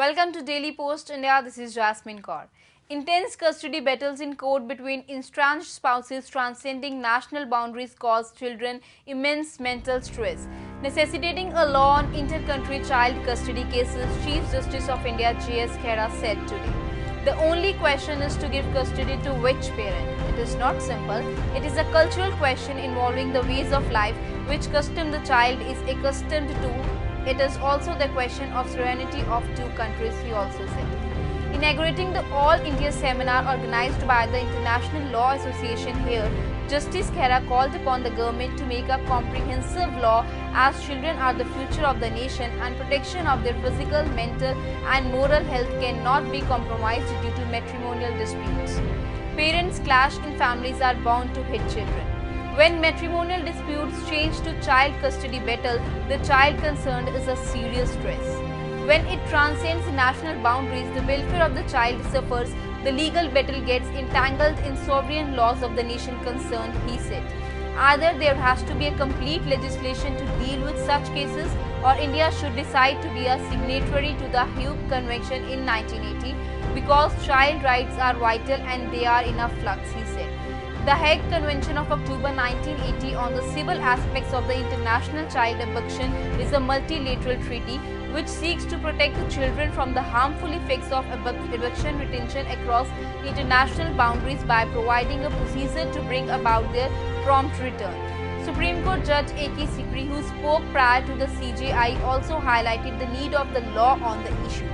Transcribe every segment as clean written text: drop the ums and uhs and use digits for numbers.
Welcome to Daily Post India. This is Jasmine Kaur. Intense custody battles in court between estranged spouses transcending national boundaries cause children immense mental stress, necessitating a law on inter-country child custody cases, Chief Justice of India J.S. Khera said today. The only question is to give custody to which parent. It is not simple. It is a cultural question involving the ways of life which custom the child is accustomed to. It is also the question of sovereignty of two countries, he also said. Inaugurating the All India seminar organized by the International Law Association here, Justice Khera called upon the government to make a comprehensive law as children are the future of the nation and protection of their physical, mental and moral health cannot be compromised due to matrimonial disputes. Parents clash in families are bound to hit children. When matrimonial disputes change to child custody battle, the child concerned is a serious stress. When it transcends national boundaries, the welfare of the child suffers, the legal battle gets entangled in sovereign laws of the nation concerned, he said. Either there has to be a complete legislation to deal with such cases, or India should decide to be a signatory to the Hague Convention in 1980 because child rights are vital and they are in a flux, he said. The Hague Convention of October 1980 on the civil aspects of the international child abduction is a multilateral treaty which seeks to protect the children from the harmful effects of abduction retention across international boundaries by providing a procedure to bring about their prompt return. Supreme Court Judge A.K. Sikri, who spoke prior to the CJI, also highlighted the need of the law on the issue.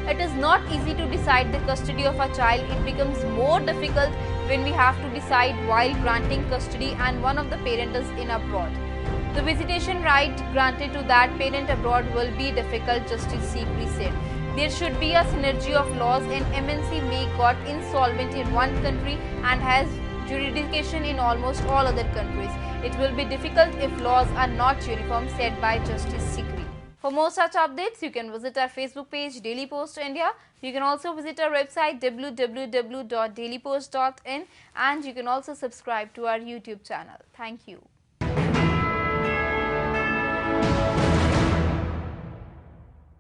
It is not easy to decide the custody of a child. It becomes more difficult when we have to decide while granting custody and one of the parent is in abroad. The visitation right granted to that parent abroad will be difficult, Justice Sikri said. There should be a synergy of laws. An MNC may got insolvent in one country and has jurisdiction in almost all other countries. It will be difficult if laws are not uniform, said by Justice Sikri. For more such updates, you can visit our Facebook page Daily Post India. You can also visit our website www.dailypost.in and you can also subscribe to our YouTube channel. Thank you.